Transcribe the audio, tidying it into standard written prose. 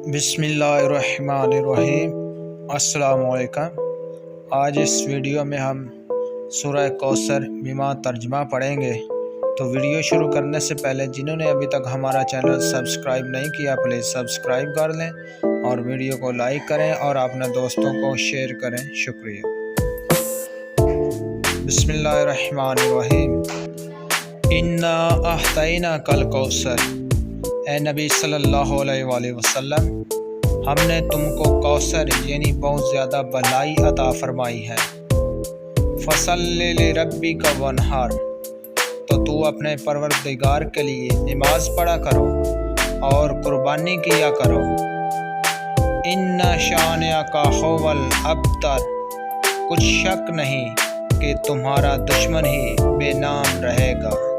बिस्मिल्लाहिर्रहमानिर्रहीम। अस्सलामुअलैकुम। आज इस वीडियो में हम सूरह कौसर मीमा तर्जमा पढ़ेंगे। तो वीडियो शुरू करने से पहले जिन्होंने अभी तक हमारा चैनल सब्सक्राइब नहीं किया प्लीज़ सब्सक्राइब कर लें और वीडियो को लाइक करें और अपने दोस्तों को शेयर करें। शुक्रिया। बिस्मिल्लाहिर्रहमानिर्रहीम। इन्ना अहतैना कल कौसर, ए नबी सल्लल्लाहु अलैहि वसल्लम, हमने तुमको कौसर यानी बहुत ज़्यादा भलाई अता फरमाई है। फसल्लि लिरब्बिका वन्हर, तो तू अपने परवरदिगार के लिए नमाज पढ़ा करो और कुर्बानी किया करो। इन्ना शानिअका हुवल अब्तर, कुछ शक नहीं कि तुम्हारा दुश्मन ही बेनाम रहेगा।